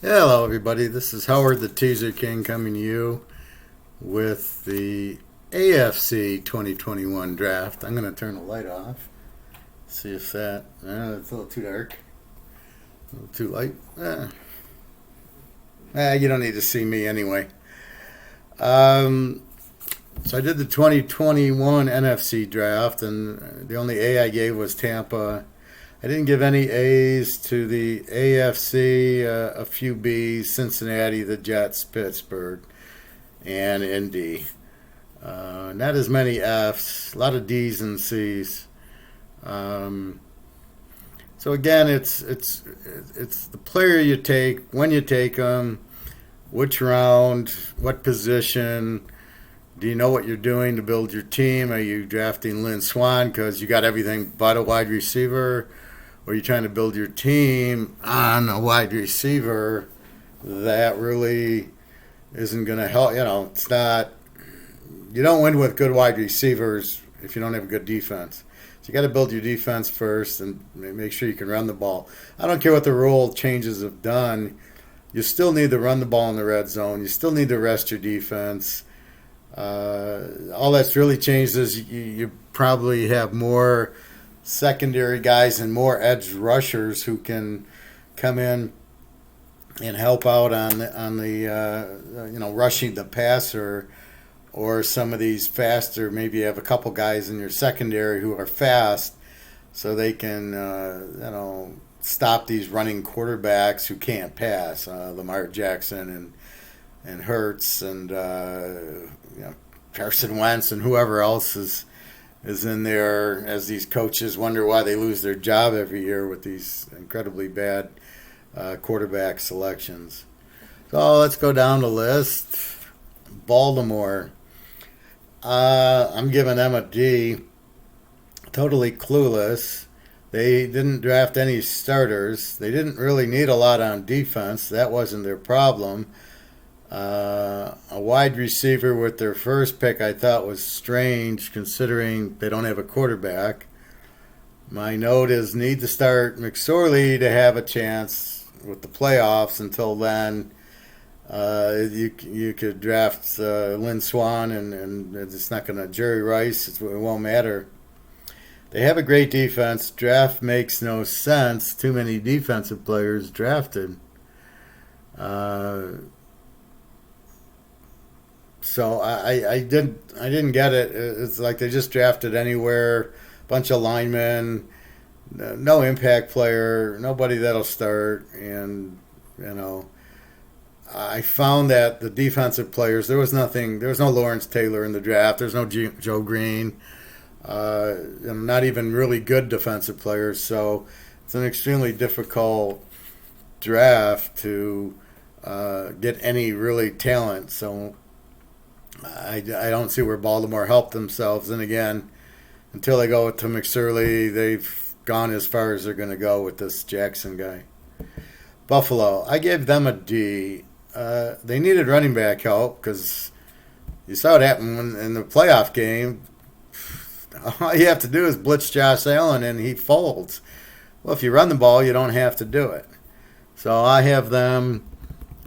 Hello, everybody. This is Howard the Teaserking coming to you with the AFC 2021 draft. I'm going to turn the light off. See if that. It's a little too dark. A little too light. You don't need to see me anyway. Um, so I did the 2021 NFC draft, and the only A I gave was Tampa. I didn't give any A's to the AFC, a few B's, Cincinnati, the Jets, Pittsburgh, and Indy. Not as many F's, a lot of D's and C's. Um, so again, it's the player you take, when you take them, which round, what position. Do you know what you're doing to build your team? Are you drafting Lynn Swan because you got everything but a wide receiver? Or are you trying to build your team on a wide receiver that really isn't going to help? It's not. You don't win with good wide receivers if you don't have a good defense. So you got to build your defense first and make sure you can run the ball. I don't care what the rule changes have done. You still need to run the ball in the red zone. You still need to rest your defense. All that's really changed is you probably have more secondary guys and more edge rushers who can come in and help out on the rushing the passer, or some of these faster. Maybe you have a couple guys in your secondary who are fast, so they can stop these running quarterbacks who can't pass. Lamar Jackson and Hurts and Carson Wentz and whoever else is in there, as these coaches wonder why they lose their job every year with these incredibly bad quarterback selections. So let's go down the list. Baltimore. I'm giving them a D. Totally clueless. They didn't draft any starters. They didn't really need a lot on defense. That wasn't their problem. A wide receiver with their first pick I thought was strange, considering they don't have a quarterback. My note is need to start McSorley to have a chance with the playoffs. Until then, you could draft Lynn Swan, and it's not going to Jerry Rice. It won't matter. They have a great defense. Draft makes no sense. Too many defensive players drafted. So I didn't get it. It's like they just drafted anywhere, bunch of linemen, no impact player, nobody that'll start, and I found that the defensive players, there was no Lawrence Taylor in the draft, there's no Joe Green, not even really good defensive players. So it's an extremely difficult draft to get any really talent. So I don't see where Baltimore helped themselves. And again, until they go to McSorley, they've gone as far as they're going to go with this Jackson guy. Buffalo, I gave them a D. They needed running back help because you saw it happen in the playoff game. All you have to do is blitz Josh Allen and he folds. Well, if you run the ball, you don't have to do it. So I have them.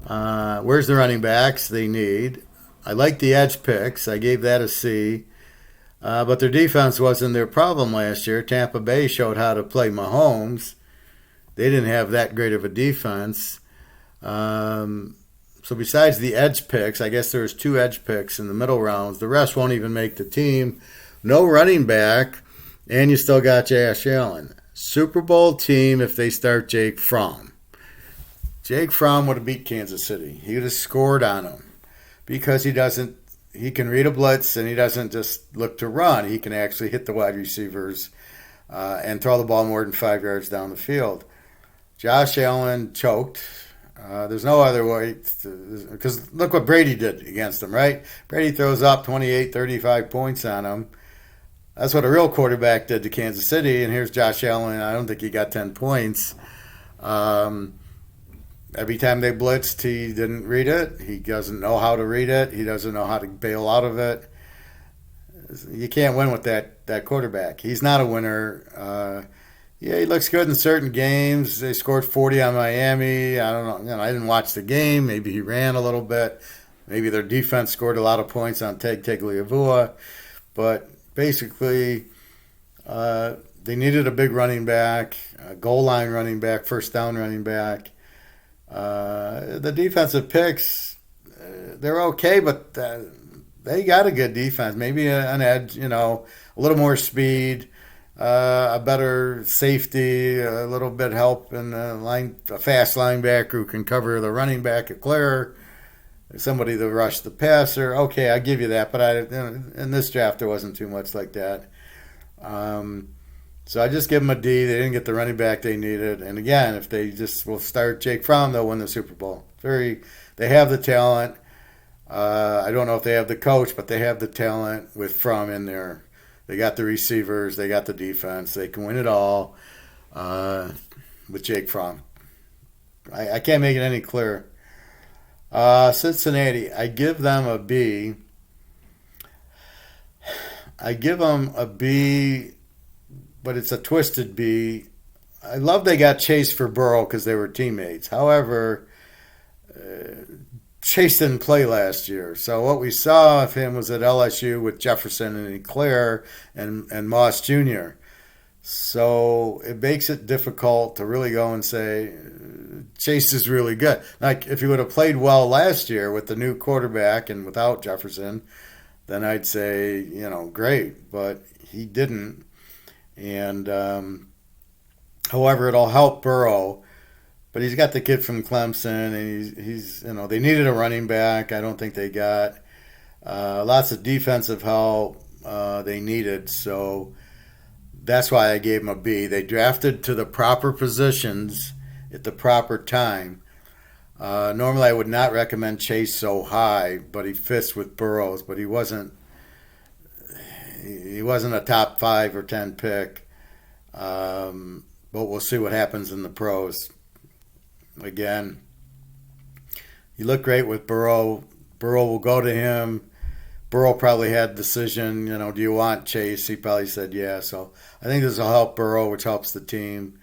Where's the running backs they need? I like the edge picks. I gave that a C. But their defense wasn't their problem last year. Tampa Bay showed how to play Mahomes. They didn't have that great of a defense. So besides the edge picks, I guess there's 2 edge picks in the middle rounds. The rest won't even make the team. No running back, and you still got Josh Allen. Super Bowl team if they start Jake Fromm. Jake Fromm would have beat Kansas City. He would have scored on them. Because he can read a blitz, and he doesn't just look to run. He can actually hit the wide receivers and throw the ball more than 5 yards down the field. Josh Allen choked. There's no other way, because look what Brady did against him, right? Brady throws up 28, 35 points on him. That's what a real quarterback did to Kansas City, and here's Josh Allen. I don't think he got 10 points. Every time they blitzed, he didn't read it. He doesn't know how to read it. He doesn't know how to bail out of it. You can't win with that quarterback. He's not a winner. Yeah, he looks good in certain games. They scored 40 on Miami. I don't know. I didn't watch the game. Maybe he ran a little bit. Maybe their defense scored a lot of points on Ted Tagliavua. But basically, they needed a big running back, a goal line running back, first down running back. The defensive picks, they're okay, but they got a good defense. Maybe an edge, a little more speed, a better safety, a little bit help in the line, a fast linebacker who can cover the running back at clear, somebody to rush the passer. Okay, I give you that, but in this draft there wasn't too much like that. So I just give them a D. They didn't get the running back they needed, and again, if they just will start Jake Fromm, they'll win the Super Bowl. They have the talent. I don't know if they have the coach, but they have the talent with Fromm in there. They got the receivers. They got the defense. They can win it all with Jake Fromm. I can't make it any clearer. Cincinnati, I give them a B. I give them a B, but it's a twisted B. I love they got Chase for Burrow because they were teammates. However, Chase didn't play last year. So what we saw of him was at LSU with Jefferson and Eclair and Moss Jr. So it makes it difficult to really go and say Chase is really good. Like if he would have played well last year with the new quarterback and without Jefferson, then I'd say, great. But he didn't. And however, it'll help Burrow. But he's got the kid from Clemson, and he's they needed a running back. I don't think they got lots of defensive help they needed. So that's why I gave him a B. They drafted to the proper positions at the proper time. Normally, I would not recommend Chase so high, but he fits with Burrows. But he wasn't a top 5 or 10 pick. But we'll see what happens in the pros. Again, he looked great with Burrow. Burrow will go to him. Burrow probably had a decision, do you want Chase? He probably said yeah. So I think this will help Burrow, which helps the team.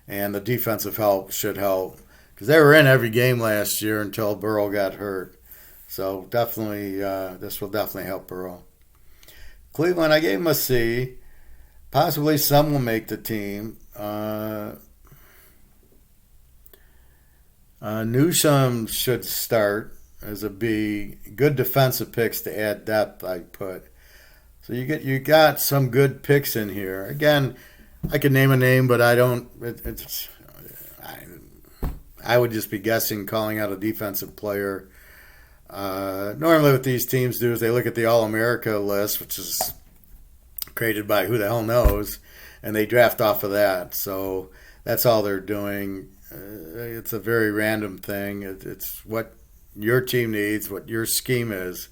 And the defensive help should help. Because they were in every game last year until Burrow got hurt. So definitely, this will definitely help Burrow. Cleveland, I gave him a C. Possibly some will make the team. Newsome should start as a B. Good defensive picks to add depth, I put. So you got some good picks in here. Again, I could name a name, but I don't. I would just be guessing, calling out a defensive player. Normally, what these teams do is they look at the All-America list, which is created by who the hell knows, and they draft off of that. So that's all they're doing. It's a very random thing. It's what your team needs, what your scheme is.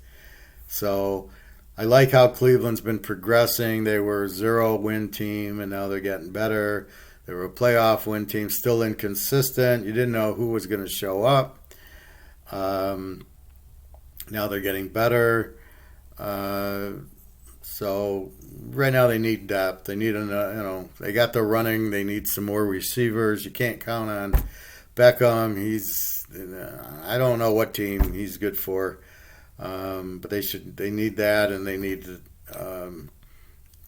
So I like how Cleveland's been progressing. They were a 0-win team, and now they're getting better. They were a playoff win team, still inconsistent. You didn't know who was going to show up. Now they're getting better. So right now they need depth. They need they got the running. They need some more receivers. You can't count on Beckham. I don't know what team he's good for, but they need that, and they need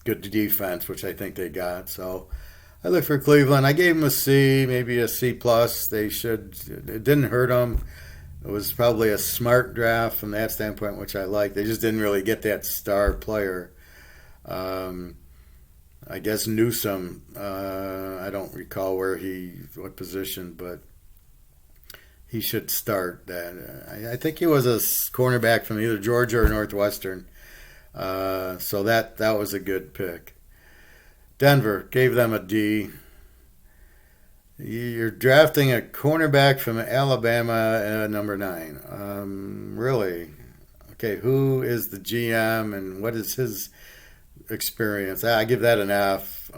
good defense, which I think they got. So I look for Cleveland. I gave them a C, maybe a C plus. It didn't hurt them. It was probably a smart draft from that standpoint, which I like. They just didn't really get that star player. I guess Newsome. I don't recall what position, but he should start that. I think he was a cornerback from either Georgia or Northwestern. So that was a good pick. Denver, gave them a D. You're drafting a cornerback from Alabama at number 9. Really? Okay, who is the GM and what is his experience? I give that an F.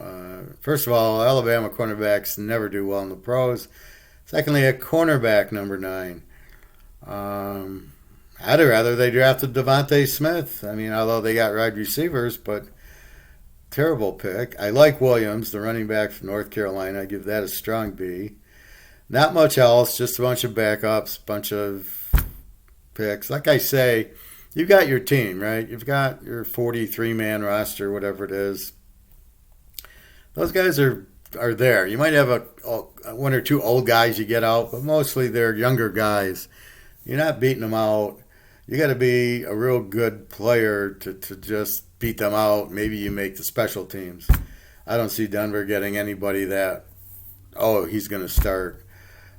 First of all, Alabama cornerbacks never do well in the pros. Secondly, a cornerback number 9. I'd rather they drafted Devontae Smith. I mean, although they got wide receivers, but terrible pick. I like Williams, the running back from North Carolina. I give that a strong B. Not much else, just a bunch of backups, bunch of picks. Like I say, you've got your team, right? You've got your 43-man roster, whatever it is. Those guys are there. You might have one or two old guys you get out, but mostly they're younger guys. You're not beating them out. You got to be a real good player to just beat them out. Maybe you make the special teams. I don't see Denver getting anybody that, he's going to start.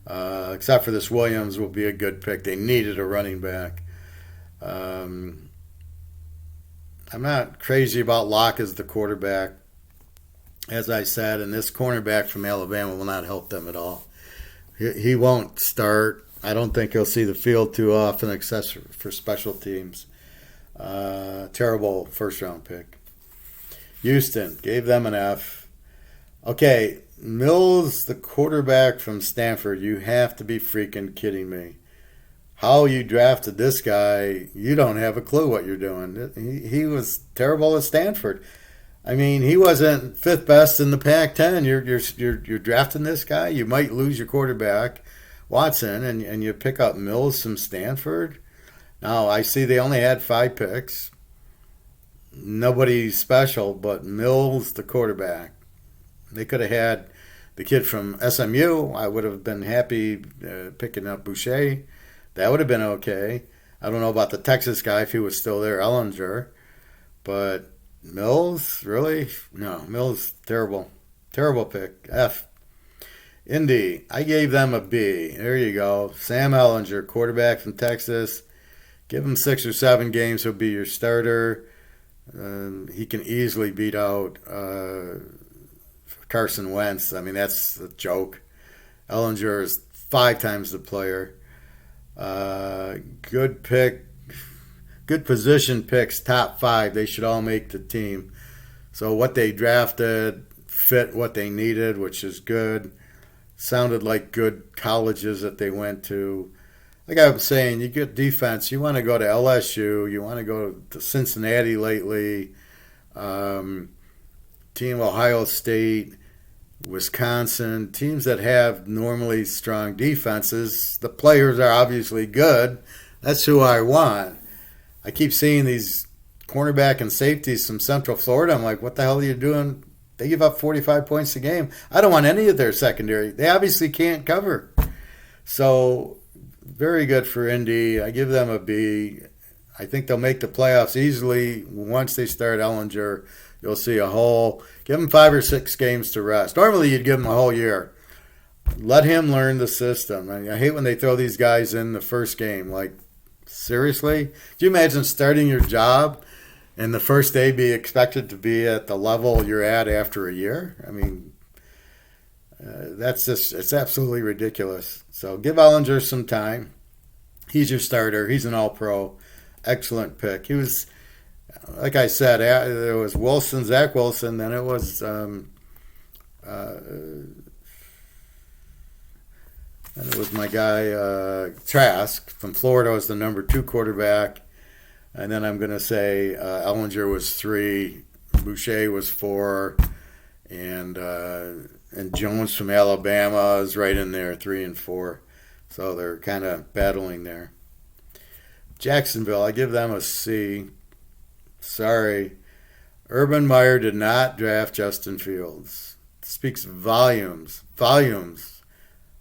Except for this Williams will be a good pick. They needed a running back. I'm not crazy about Locke as the quarterback. As I said, and this cornerback from Alabama will not help them at all. He won't start. I don't think he'll see the field too often, except for special teams. Terrible first-round pick. Houston, gave them an F. Okay, Mills, the quarterback from Stanford, you have to be freaking kidding me. How you drafted this guy, you don't have a clue what you're doing. He was terrible at Stanford. I mean, he wasn't fifth best in the Pac-10. You're drafting this guy. You might lose your quarterback, Watson, and you pick up Mills from Stanford. Now, I see they only had 5 picks. Nobody special, but Mills, the quarterback. They could have had the kid from SMU. I would have been happy picking up Boucher. That would have been okay. I don't know about the Texas guy if he was still there, Ellinger. But Mills, really? No, Mills, terrible. Terrible pick. F. Indy, I gave them a B. There you go. Sam Ellinger, quarterback from Texas. Give him 6 or 7 games, he'll be your starter. He can easily beat out Carson Wentz. I mean, that's a joke. Ellinger is 5 times the player. Good pick. Good position picks, top 5. They should all make the team. So what they drafted fit what they needed, which is good. Sounded like good colleges that they went to. Like I was saying, you get defense. You want to go to LSU. You want to go to Cincinnati lately. Team Ohio State, Wisconsin. Teams that have normally strong defenses. The players are obviously good. That's who I want. I keep seeing these cornerback and safeties from Central Florida. I'm like, what the hell are you doing? They give up 45 points a game. I don't want any of their secondary. They obviously can't cover. So, very good for Indy. I give them a B. I think they'll make the playoffs easily. Once they start Ellinger, you'll see a whole. Give them 5 or 6 games to rest. Normally, you'd give them a whole year. Let him learn the system. I hate when they throw these guys in the first game. Like, seriously? Do you imagine starting your job and the first day be expected to be at the level you're at after a year? I mean, it's absolutely ridiculous. So give Ellinger some time. He's your starter. He's an all-pro. Excellent pick. He was, like I said, there was Wilson, Zach Wilson, then it was my guy Trask from Florida was the number 2 quarterback. And then I'm going to say Ellinger was 3, Boucher was 4, and Jones from Alabama is right in there, 3 and 4. So they're kind of battling there. Jacksonville, I give them a C. Sorry. Urban Meyer did not draft Justin Fields. It speaks volumes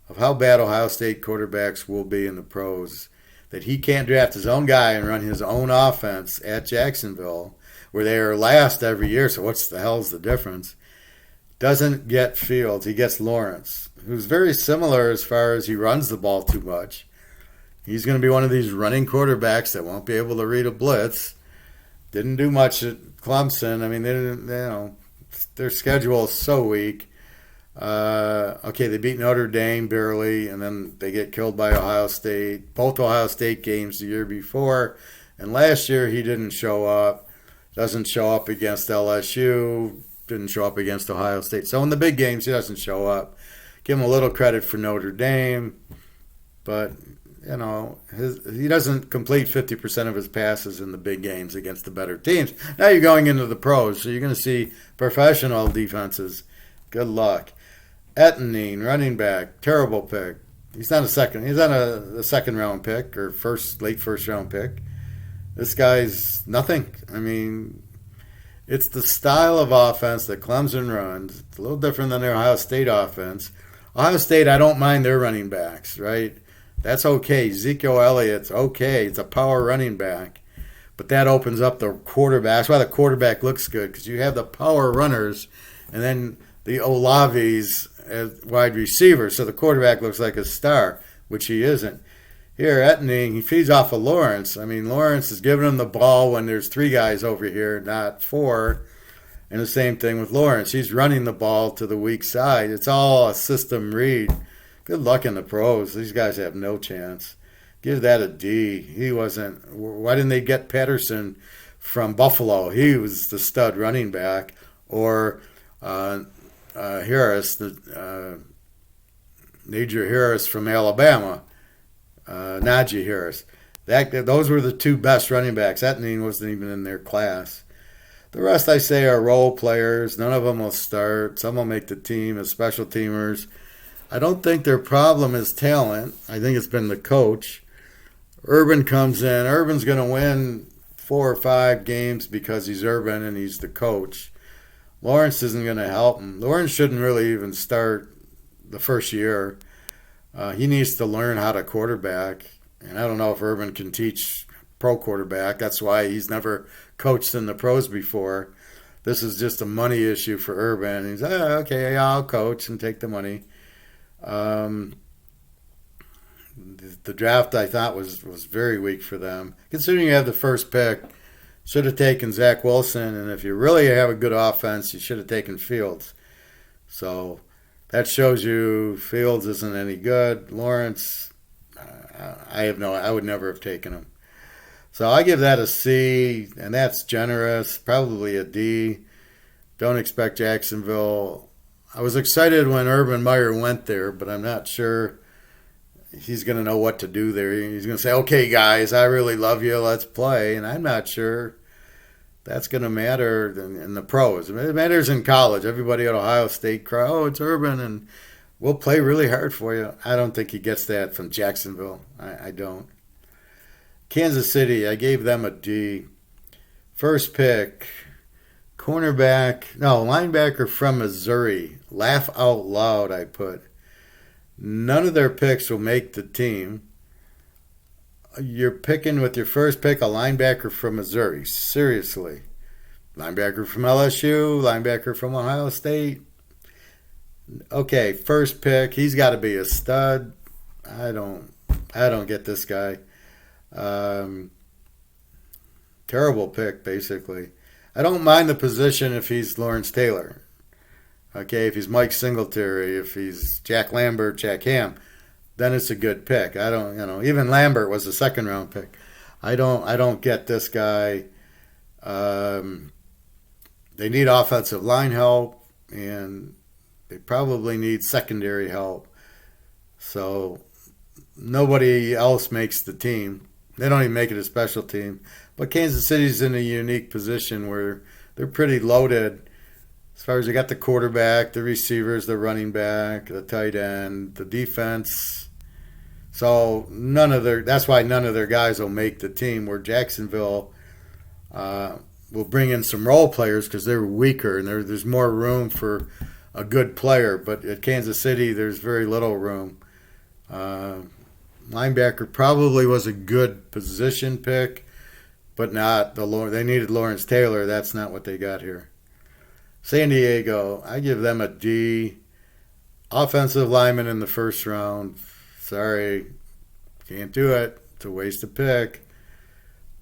of how bad Ohio State quarterbacks will be in the pros. That he can't draft his own guy and run his own offense at Jacksonville, where they are last every year. So what's the hell's the difference? Doesn't get Fields. He gets Lawrence, who's very similar as far as he runs the ball too much. He's going to be one of these running quarterbacks that won't be able to read a blitz. Didn't do much at Clemson. I mean, they didn't, their schedule is so weak. Okay, they beat Notre Dame barely, and then they get killed by Ohio State. Both Ohio State games the year before. And last year he didn't show up. Doesn't show up against LSU. Didn't show up against Ohio State. So in the big games he doesn't show up. Give him a little credit for Notre Dame. But he doesn't complete 50% of his passes in the big games against the better teams. Now you're going into the pros, so you're going to see professional defenses. Good luck. Ettenine, running back, terrible pick. He's not a second round pick or late first round pick. This guy's nothing. I mean, it's the style of offense that Clemson runs. It's a little different than the Ohio State offense. Ohio State, I don't mind their running backs, right? That's okay. Ezekiel Elliott's okay. It's a power running back. But that opens up the quarterback. That's why the quarterback looks good, because you have the power runners and then the Olaves as wide receivers. So the quarterback looks like a star, which he isn't. Here, Ettenine, he feeds off of Lawrence. I mean, Lawrence is giving him the ball when there's 3 guys over here, not 4. And the same thing with Lawrence. He's running the ball to the weak side. It's all a system read. Good luck in the pros. These guys have no chance. Give that a D. He wasn't. Why didn't they get Patterson from Buffalo? He was the stud running back. Or Harris, Najee Harris from Alabama. Najee Harris. Those were the 2 best running backs. Ettenine wasn't even in their class. The rest, I say, are role players. None of them will start. Some will make the team as special teamers. I don't think their problem is talent. I think it's been the coach. Urban comes in. Urban's going to win 4 or 5 games because he's Urban and he's the coach. Lawrence isn't going to help him. Lawrence shouldn't really even start the first year. He needs to learn how to quarterback. And I don't know if Urban can teach pro quarterback. That's why he's never coached in the pros before. This is just a money issue for Urban. He's, okay, I'll coach and take the money. The draft, I thought, was very weak for them. Considering you have the first pick, should have taken Zach Wilson, and if you really have a good offense, you should have taken Fields. So that shows you Fields isn't any good. Lawrence, I would never have taken him. So I give that a C, and that's generous, probably a D. Don't expect Jacksonville. I was excited when Urban Meyer went there, but I'm not sure he's going to know what to do there. He's going to say, okay, guys, I really love you. Let's play. And I'm not sure that's going to matter in the pros. It matters in college. Everybody at Ohio State cry, oh, it's Urban, and we'll play really hard for you. I don't think he gets that from Jacksonville. I don't. Kansas City, I gave them a D. First pick, linebacker from Missouri. Laugh out loud, I put. None of their picks will make the team. You're picking with your first pick a linebacker from Missouri. Seriously. Linebacker from LSU, linebacker from Ohio State. Okay, first pick, he's got to be a stud. I don't get this guy. Terrible pick, basically. I don't mind the position if he's Lawrence Taylor. Okay, if he's Mike Singletary, if he's Jack Lambert, Jack Ham, then it's a good pick. Even Lambert was a second round pick. I don't get this guy. They need offensive line help, and they probably need secondary help. So nobody else makes the team. They don't even make it a special team. But Kansas City's in a unique position where they're pretty loaded as far as they got the quarterback, the receivers, the running back, the tight end, the defense. So that's why none of their guys will make the team, where Jacksonville will bring in some role players because they're weaker and there's more room for a good player. But at Kansas City, there's very little room. Linebacker probably was a good position pick, but not they needed Lawrence Taylor. That's not what they got here. San Diego, I give them a D. Offensive lineman in the first round. Sorry, can't do it. It's a waste of pick.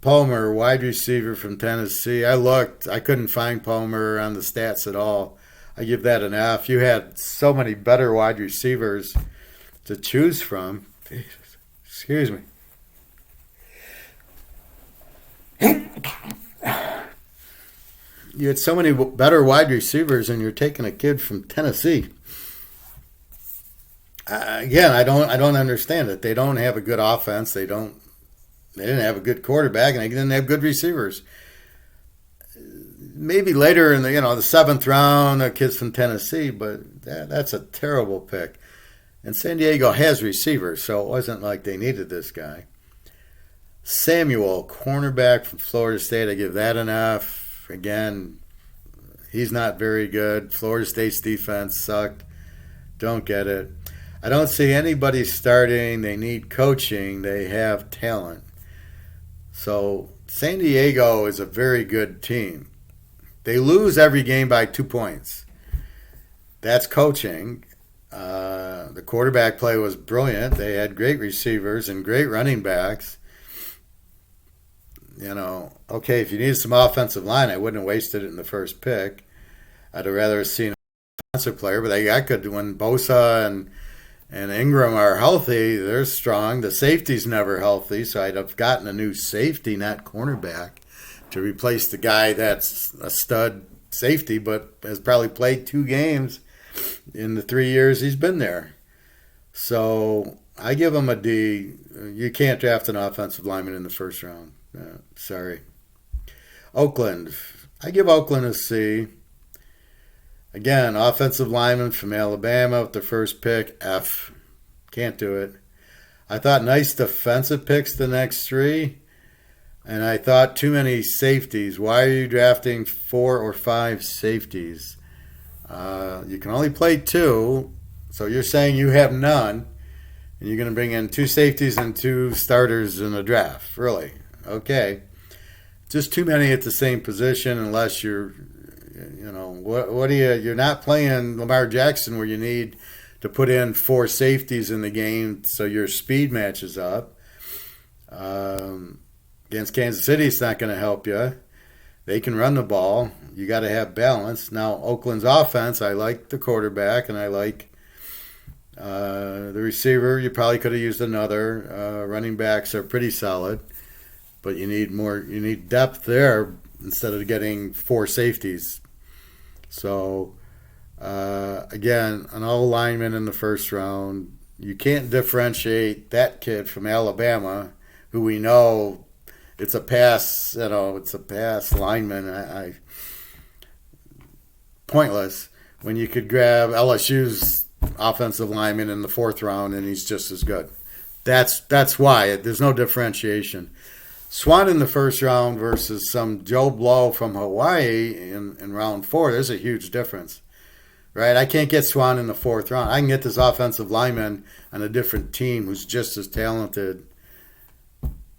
Palmer, wide receiver from Tennessee. I looked. I couldn't find Palmer on the stats at all. I give that an F. You had so many better wide receivers to choose from. Excuse me. You had so many better wide receivers, and you're taking a kid from Tennessee. Again, I don't understand it. They don't have a good offense. They didn't have a good quarterback, and they didn't have good receivers. Maybe later in the seventh round, kids from Tennessee, but that's a terrible pick. And San Diego has receivers, so it wasn't like they needed this guy. Samuel, cornerback from Florida State, I give that an F. Again, he's not very good. Florida State's defense sucked. Don't get it. I don't see anybody starting. They need coaching. They have talent. So San Diego is a very good team. They lose every game by 2 points. That's coaching. The quarterback play was brilliant. They had great receivers and great running backs. Okay, if you needed some offensive line, I wouldn't have wasted it in the first pick. I'd have rather seen an offensive player, but I could, when Bosa and Ingram are healthy, they're strong. The safety's never healthy, so I'd have gotten a new safety, not cornerback, to replace the guy that's a stud safety, but has probably played 2 games in the 3 years he's been there. So I give him a D. You can't draft an offensive lineman in the first round. Sorry. Oakland. I give Oakland a C. Again, offensive lineman from Alabama with the first pick, F. Can't do it. I thought nice defensive picks the next 3, and I thought too many safeties. Why are you drafting 4 or 5 safeties? You can only play 2, so you're saying you have none, and you're going to bring in 2 safeties and 2 starters in the draft. Really? Okay. Just too many at the same position unless you're what do you're not playing Lamar Jackson where you need to put in 4 safeties in the game so your speed matches up. Against Kansas City, it's not going to help you. They can run the ball. You got to have balance. Now, Oakland's offense, I like the quarterback and I like the receiver. You probably could have used another. Running backs are pretty solid, but you need more. You need depth there instead of getting 4 safeties. So, again, an all lineman in the first round. You can't differentiate that kid from Alabama, who we know it's a pass. It's a pass lineman. Pointless when you could grab LSU's offensive lineman in the 4th round and he's just as good. That's why there's no differentiation. Swan in the first round versus some Joe Blow from Hawaii in round 4, there's a huge difference, right? I can't get Swan in the 4th round. I can get this offensive lineman on a different team who's just as talented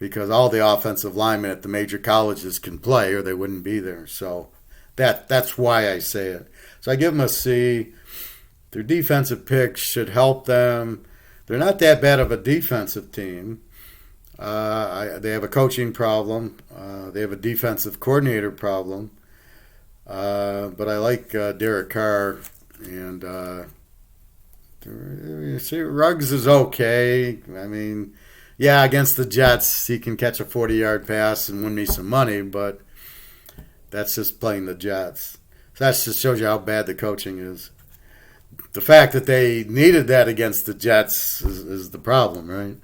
because all the offensive linemen at the major colleges can play or they wouldn't be there. So that's why I say it. So I give them a C. Their defensive picks should help them. They're not that bad of a defensive team. They have a coaching problem. They have a defensive coordinator problem. But I like Derek Carr. And Ruggs is okay. I mean, yeah, against the Jets, he can catch a 40-yard pass and win me some money, but that's just playing the Jets. So that just shows you how bad the coaching is. The fact that they needed that against the Jets is the problem, right?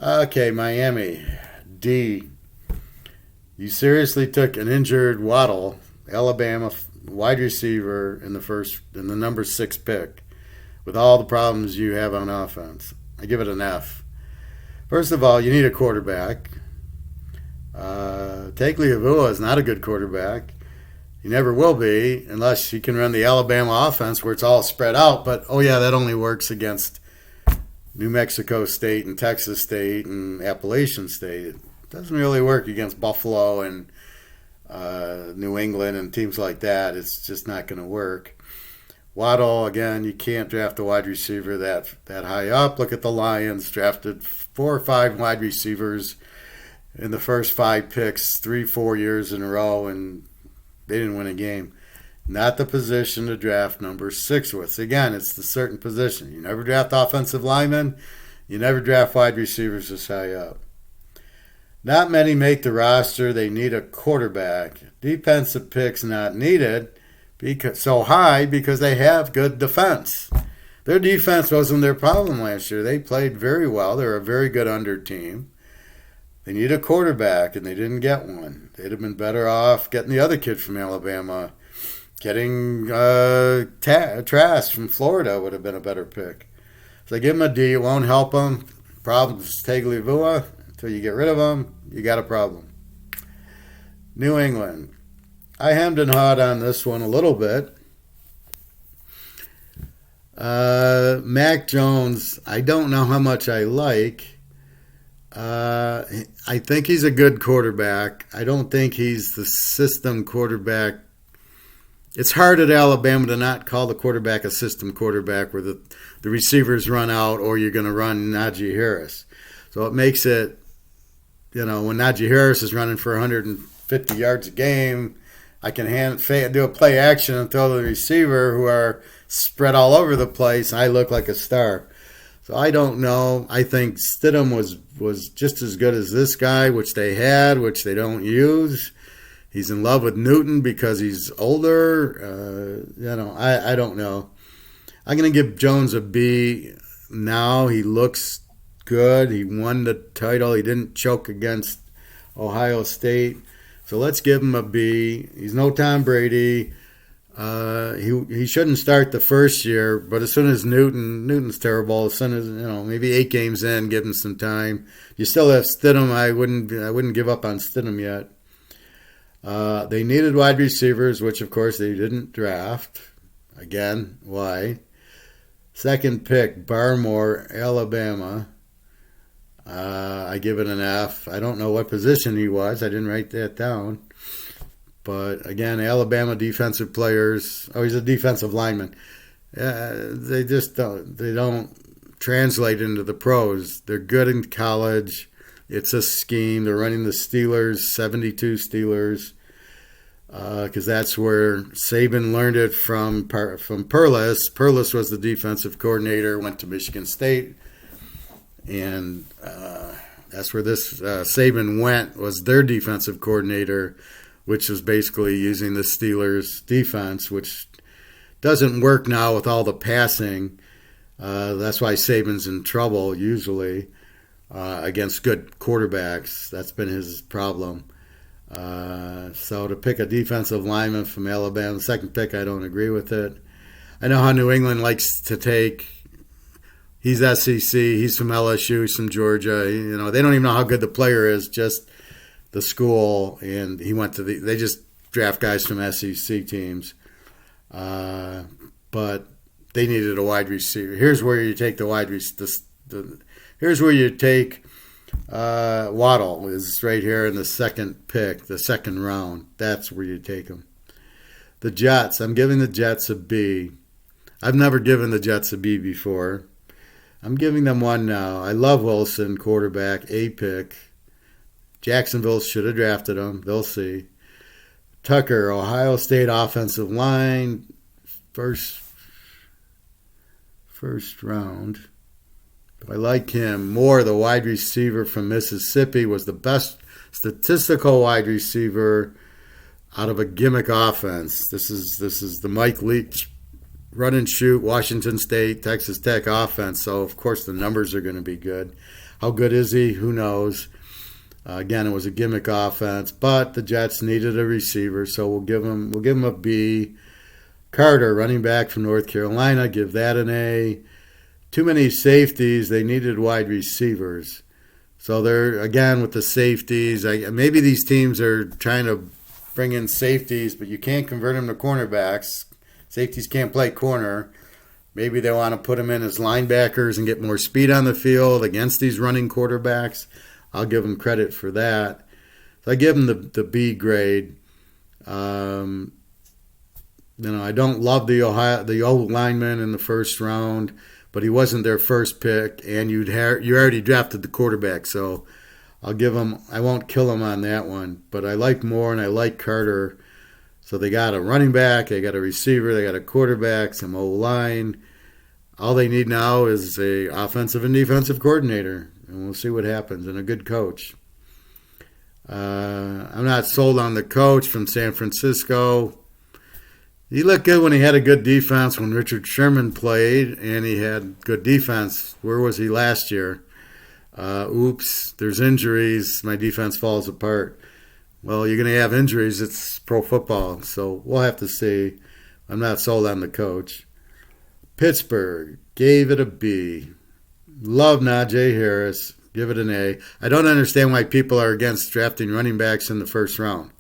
Okay, Miami, D. You seriously took an injured Waddle, Alabama wide receiver in the number 6 pick, with all the problems you have on offense. I give it an F. First of all, you need a quarterback. Tagliavua is not a good quarterback. He never will be unless he can run the Alabama offense where it's all spread out. But, that only works against New Mexico State and Texas State and Appalachian State. It doesn't really work against Buffalo and New England and teams like that. It's just not going to work. Waddle, again, you can't draft a wide receiver that high up. Look at the Lions, drafted 4 or 5 wide receivers in the first 5 picks 3-4 years in a row, and they didn't win a game. Not the position to draft number 6 with. Again, it's the certain position. You never draft offensive linemen. You never draft wide receivers this high up. Not many make the roster. They need a quarterback. Defensive picks not needed so high because they have good defense. Their defense wasn't their problem last year. They played very well. They're a very good under team. They need a quarterback, and they didn't get one. They'd have been better off getting the other kid from Alabama. Getting Trask from Florida would have been a better pick. So I give him a D. It won't help him. Problems Tagliabue. Until you get rid of him, you got a problem. New England. I hemmed and hawed on this one a little bit. Mac Jones, I don't know how much I like. I think he's a good quarterback. I don't think he's the system quarterback. It's hard at Alabama to not call the quarterback a system quarterback where the receivers run out or you're going to run Najee Harris. So it makes it, when Najee Harris is running for 150 yards a game, I can do a play action and throw the receiver who are spread all over the place. I look like a star. So I don't know. I think Stidham was just as good as this guy, which they had, which they don't use. He's in love with Newton because he's older. I don't know. I'm going to give Jones a B now. He looks good. He won the title. He didn't choke against Ohio State. So let's give him a B. He's no Tom Brady. He shouldn't start the first year, but as soon as Newton's terrible. As soon as maybe 8 games in, give him some time. You still have Stidham. I wouldn't give up on Stidham yet. They needed wide receivers, which of course they didn't draft. Again, why? Second pick, Barmore, Alabama. I give it an F. I don't know what position he was. I didn't write that down. But again, Alabama defensive players. Oh, he's a defensive lineman. They just don't translate into the pros. They're good in college. It's a scheme. They're running the Steelers, 72 Steelers, because that's where Saban learned it from Perlis. Perlis was the defensive coordinator, went to Michigan State, and that's where this Saban was their defensive coordinator, which was basically using the Steelers' defense, which doesn't work now with all the passing. That's why Saban's in trouble usually. Against good quarterbacks. That's been his problem. So to pick a defensive lineman from Alabama, the second pick, I don't agree with it. I know how New England likes to take. He's SEC. He's from LSU. He's from Georgia. They don't even know how good the player is, just the school. And he went to they just draft guys from SEC teams. But they needed a wide receiver. Here's where you take the wide receiver. Here's where you take Waddle is right here in the second pick, the second round. That's where you take him. The Jets. I'm giving the Jets a B. I've never given the Jets a B before. I'm giving them one now. I love Wilson, quarterback, A pick. Jacksonville should have drafted him. They'll see. Tucker, Ohio State offensive line, first round. I like him more. The wide receiver from Mississippi was the best statistical wide receiver out of a gimmick offense. This is the Mike Leach run and shoot Washington State, Texas Tech offense. So of course the numbers are going to be good. How good is he? Who knows? Again, it was a gimmick offense, but the Jets needed a receiver, so we'll give him a B. Carter, running back from North Carolina, give that an A. Too many safeties. They needed wide receivers. So they're, again, with the safeties. Maybe these teams are trying to bring in safeties, but you can't convert them to cornerbacks. Safeties can't play corner. Maybe they want to put them in as linebackers and get more speed on the field against these running quarterbacks. I'll give them credit for that. So I give them the B grade. I don't love the old lineman in the first round, but he wasn't their first pick, and you already drafted the quarterback, so I'll give him. I won't kill him on that one, but I like Moore and I like Carter. So they got a running back, they got a receiver, they got a quarterback, some O-line. All they need now is a offensive and defensive coordinator, and we'll see what happens, and a good coach. I'm not sold on the coach from San Francisco. He looked good when he had a good defense when Richard Sherman played, and he had good defense. Where was he last year? Oops, there's injuries. My defense falls apart. Well, you're going to have injuries. It's pro football, so we'll have to see. I'm not sold on the coach. Pittsburgh gave it a B. Love Najee Harris. Give it an A. I don't understand why people are against drafting running backs in the first round.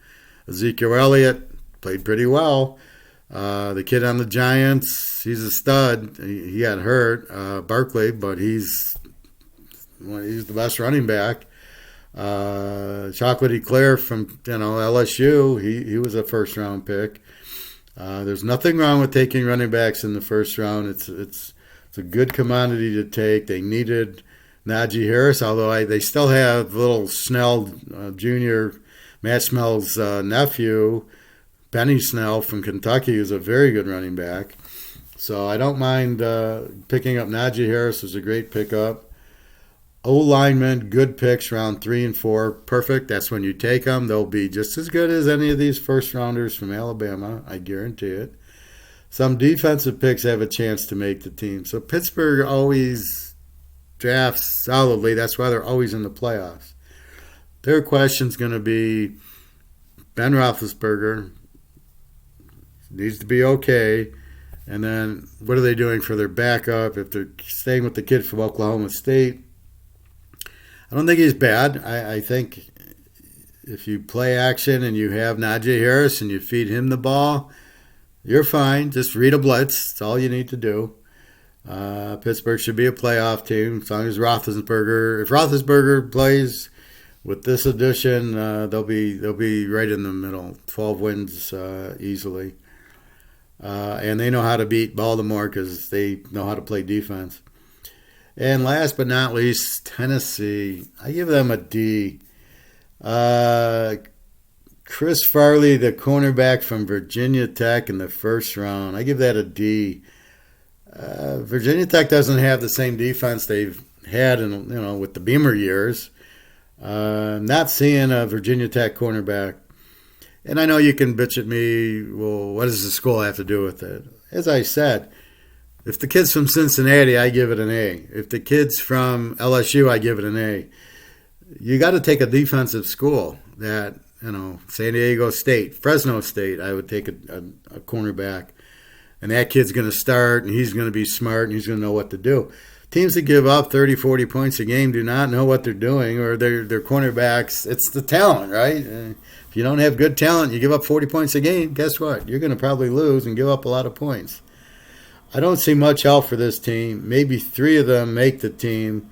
Ezekiel Elliott played pretty well. The kid on the Giants, he's a stud. He got hurt, Barkley, but he's the best running back. Chocolate Eclair from LSU, he was a first round pick. There's nothing wrong with taking running backs in the first round. It's a good commodity to take. They needed Najee Harris, although they still have little Snell Jr., Matt Snell's nephew, Benny Snell from Kentucky, who's a very good running back. So I don't mind picking up Najee Harris. Is a great pickup. O-linemen, good picks, round 3 and 4. Perfect. That's when you take them. They'll be just as good as any of these first-rounders from Alabama. I guarantee it. Some defensive picks have a chance to make the team. So Pittsburgh always drafts solidly. That's why they're always in the playoffs. Their question's going to be Ben Roethlisberger needs to be okay. And then what are they doing for their backup? If they're staying with the kid from Oklahoma State, I don't think he's bad. I think if you play action and you have Najee Harris and you feed him the ball, you're fine. Just read a blitz. That's all you need to do. Pittsburgh should be a playoff team as long as Roethlisberger. If Roethlisberger plays with this addition, they'll be right in the middle. 12 wins easily. And they know how to beat Baltimore because they know how to play defense. And last but not least, Tennessee. I give them a D. Chris Farley, the cornerback from Virginia Tech in the first round. I give that a D. Virginia Tech doesn't have the same defense they've had with the Beamer years. Not seeing a Virginia Tech cornerback. And I know you can bitch at me, well, what does the school have to do with it? As I said, if the kid's from Cincinnati, I give it an A. If the kid's from LSU, I give it an A. You got to take a defensive school that, San Diego State, Fresno State, I would take a cornerback. And that kid's going to start, and he's going to be smart, and he's going to know what to do. Teams that give up 30, 40 points a game do not know what they're doing, or their cornerbacks. It's the talent, right? If you don't have good talent, you give up 40 points a game, guess what? You're going to probably lose and give up a lot of points. I don't see much help for this team. Maybe 3 of them make the team.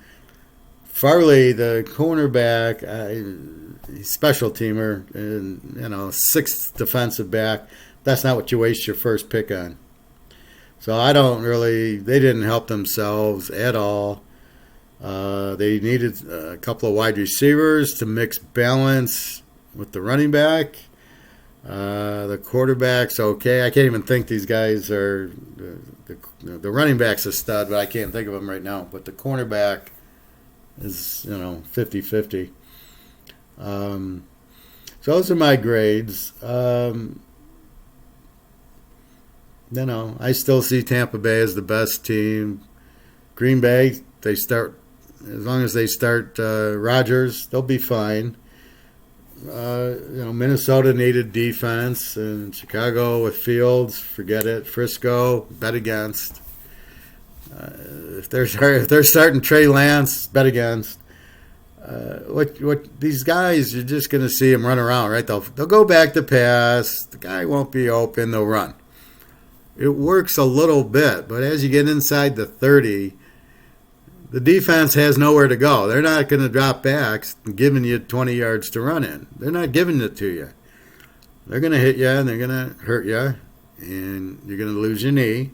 Farley, the cornerback, special teamer, and 6th defensive back. That's not what you waste your first pick on. So they didn't help themselves at all. They needed a couple of wide receivers to mix balance with the running back. The quarterback's okay. I can't even think these guys are... The running back's a stud, but I can't think of him right now. But the cornerback is, 50-50. So those are my grades. I still see Tampa Bay as the best team. Green Bay, as long as they start Rodgers, they'll be fine. Minnesota needed defense, and Chicago with Fields, forget it. Frisco, bet against. If they're starting Trey Lance, bet against. What these guys, you're just going to see them run around, right? They'll go back to pass. The guy won't be open. They'll run. It works a little bit, but as you get inside the 30, the defense has nowhere to go. They're not going to drop backs and giving you 20 yards to run in. They're not giving it to you. They're going to hit you, and they're going to hurt you, and you're going to lose your knee,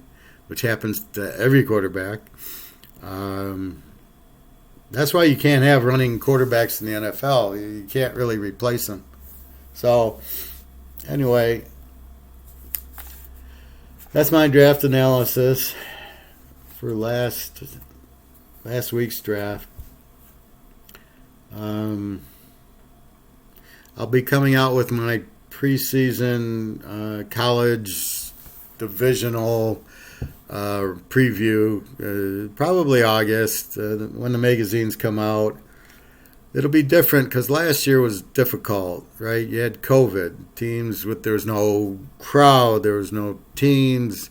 which happens to every quarterback. That's why you can't have running quarterbacks in the NFL. You can't really replace them. So, anyway, that's my draft analysis for last week's draft. I'll be coming out with my preseason college divisional preview, probably August, when the magazines come out. It'll be different because last year was difficult, right? You had COVID. There was no crowd, there was no teams.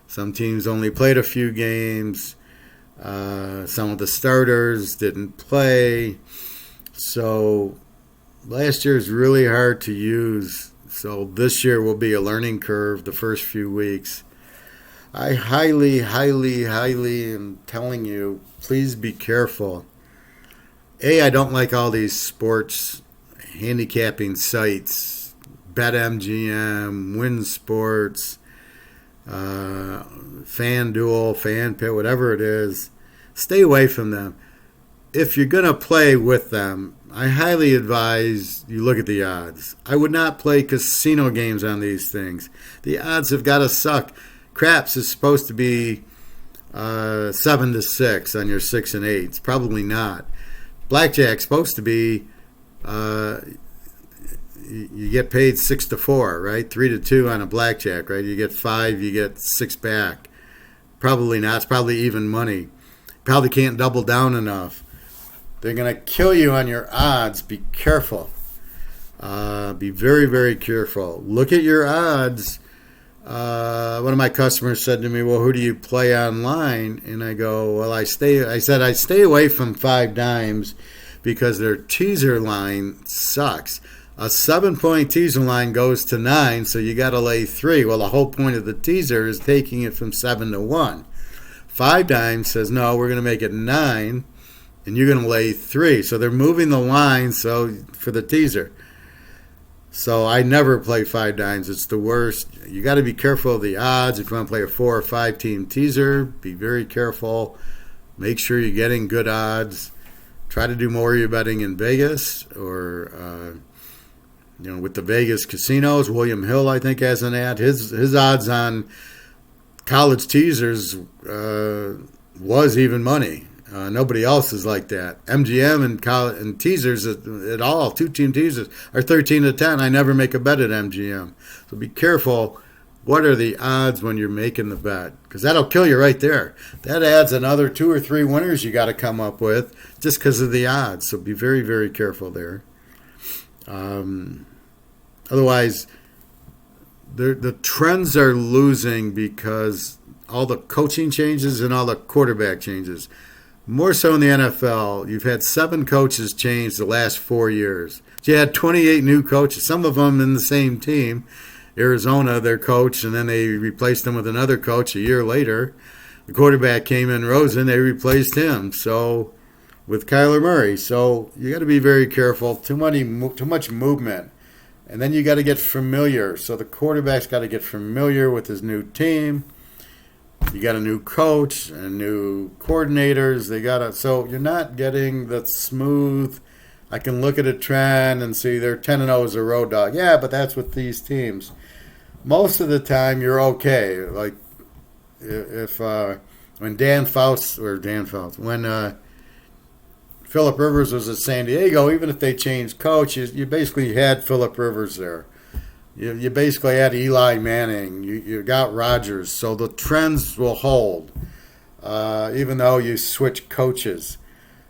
Some teams only played a few games. Some of the starters didn't play. So last year is really hard to use. So this year will be a learning curve the first few weeks. I highly, highly, highly am telling you, please be careful. I don't like all these sports handicapping sites, BetMGM, Win Sports, FanDuel, FanPit, whatever it is. Stay away from them. If you're going to play with them, I highly advise you look at the odds. I would not play casino games on these things. The odds have got to suck. Craps is supposed to be 7-6 on your 6 and 8s. Probably not. Blackjack's supposed to be you get paid 6-4, right? 3-2 on a blackjack, right? You get 5, you get 6 back. Probably not. It's probably even money. Probably can't double down enough. They're going to kill you on your odds. Be careful. Be very, very careful. Look at your odds. One of my customers said to me, well, who do you play online? And I go, well, I said I stay away from 5 dimes because their teaser line sucks. A 7-point teaser line goes to 9, so you got to lay 3. Well, the whole point of the teaser is taking it from 7 to 1. 5 dimes says, no, we're going to make it 9, and you're going to lay 3. So they're moving the line for the teaser. So I never play 5 dimes. It's the worst. You got to be careful of the odds. If you want to play a 4 or 5 team teaser, be very careful. Make sure you're getting good odds. Try to do more of your betting in Vegas or with the Vegas casinos. William Hill, I think, has an ad. His odds on college teasers was even money. Nobody else is like that. MGM and teasers at all, 2-team teasers, are 13-10. I never make a bet at MGM. So be careful. What are the odds when you're making the bet? Because that'll kill you right there. That adds another 2 or 3 winners you got to come up with just because of the odds. So be very, very careful there. Otherwise, the trends are losing because all the coaching changes and all the quarterback changes. More so in the NFL, you've had 7 coaches change the last 4 years. You had 28 new coaches, some of them in the same team. Arizona, their coach, and then they replaced him with another coach a year later. The quarterback came in, Rosen, they replaced him. So with Kyler Murray. So you got to be very careful. Too much movement. And then you got to get familiar. So the quarterback's got to get familiar with his new team. You got a new coach and new coordinators. So you're not getting that smooth. I can look at a trend and see they're 10-0 as a road dog. Yeah, but that's with these teams. Most of the time you're okay. Like if when Phillip Rivers was at San Diego, even if they changed coach, you basically had Phillip Rivers there. You basically had Eli Manning. You got Rodgers. So the trends will hold, even though you switch coaches.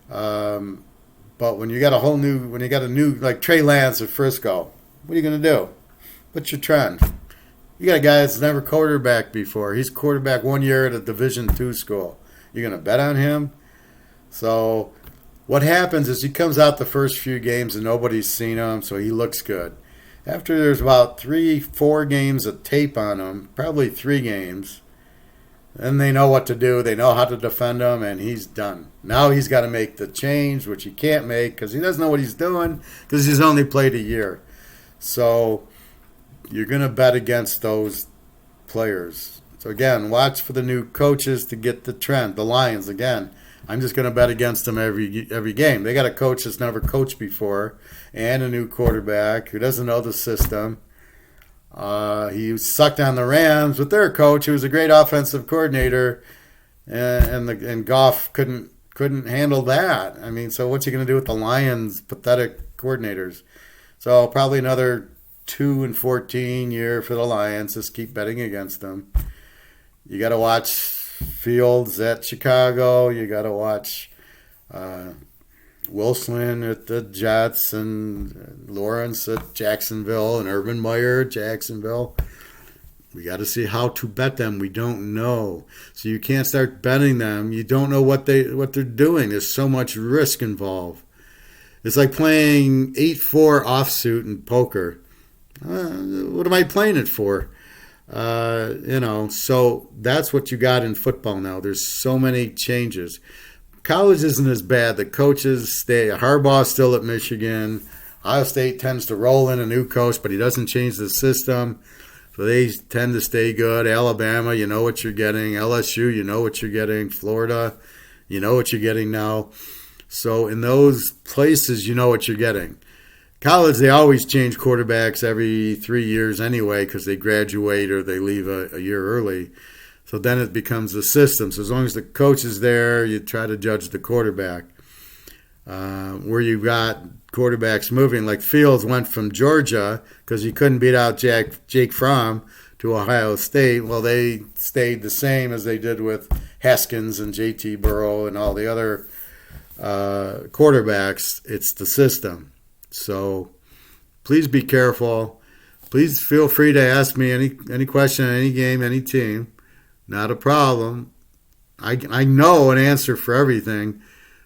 But when you got a new, like Trey Lance at Frisco, what are you going to do? What's your trend? You got a guy that's never quarterbacked before. He's quarterback 1 year at a Division II school. You're going to bet on him? So what happens is he comes out the first few games and nobody's seen him, so he looks good. After there's about 3-4 games of tape on him, probably 3 games, then they know what to do. They know how to defend him, and he's done. Now he's got to make the change, which he can't make because he doesn't know what he's doing because he's only played a year. So you're going to bet against those players. So, again, watch for the new coaches to get the trend. The Lions, again, I'm just going to bet against them every game. They got a coach that's never coached before and a new quarterback who doesn't know the system. He sucked on the Rams with their coach, who was a great offensive coordinator, and Goff couldn't handle that. I mean, so what's he going to do with the Lions' pathetic coordinators? So probably another 2-14 year for the Lions. Just keep betting against them. You got to watch Fields at Chicago. You got to watch Wilson at the Jets and Lawrence at Jacksonville and Urban Meyer at Jacksonville. We got to see how to bet them. We don't know. So you can't start betting them. You don't know what they're doing. There's so much risk involved. It's like playing 8-4 offsuit in poker. What am I playing it for? So that's what you got in football now. There's so many changes. College isn't as bad. The coaches stay. Harbaugh's still at Michigan. Ohio State tends to roll in a new coach, but he doesn't change the system. So they tend to stay good. Alabama, you know what you're getting. LSU, you know what you're getting. Florida, you know what you're getting now. So in those places, you know what you're getting. College, they always change quarterbacks every 3 years anyway because they graduate or they leave a year early. So then it becomes the system. So as long as the coach is there, you try to judge the quarterback. Where you've got quarterbacks moving, like Fields went from Georgia because he couldn't beat out Jake Fromm to Ohio State. Well, they stayed the same as they did with Haskins and J.T. Burrow and all the other quarterbacks. It's the system. So please be careful. Please feel free to ask me any question on any game, any team. Not a problem. I know an answer for everything.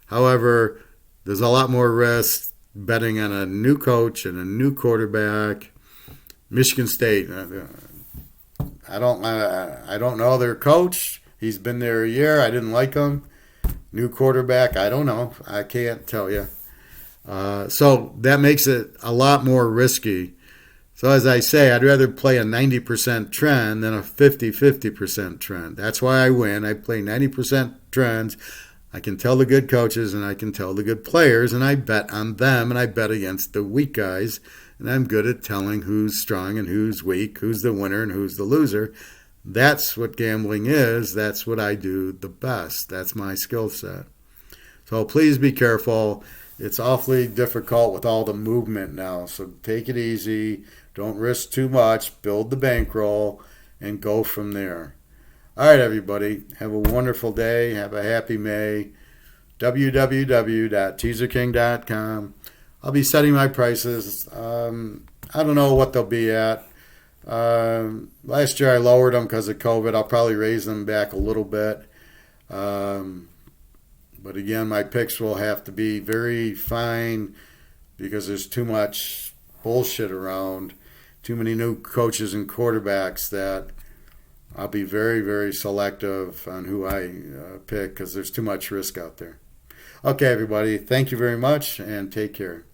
However, there's a lot more risk betting on a new coach and a new quarterback. Michigan State. I don't know their coach. He's been there a year. I didn't like him. New quarterback. I don't know. I can't tell you. So that makes it a lot more risky. So as I say, I'd rather play a 90% trend than a 50% trend. That's why I win. I play 90% trends. I can tell the good coaches and I can tell the good players, and I bet on them and I bet against the weak guys. And I'm good at telling who's strong and who's weak, who's the winner and who's the loser. That's what gambling is. That's what I do the best. That's my skill set. So please be careful. It's awfully difficult with all the movement now. So take it easy. Don't risk too much. Build the bankroll and go from there. All right, everybody. Have a wonderful day. Have a happy May. www.teaserking.com. I'll be setting my prices. I don't know what they'll be at. Last year I lowered them because of COVID. I'll probably raise them back a little bit. But again, my picks will have to be very fine because there's too much bullshit around. Too many new coaches and quarterbacks that I'll be very, very selective on who I pick because there's too much risk out there. Okay, everybody. Thank you very much and take care.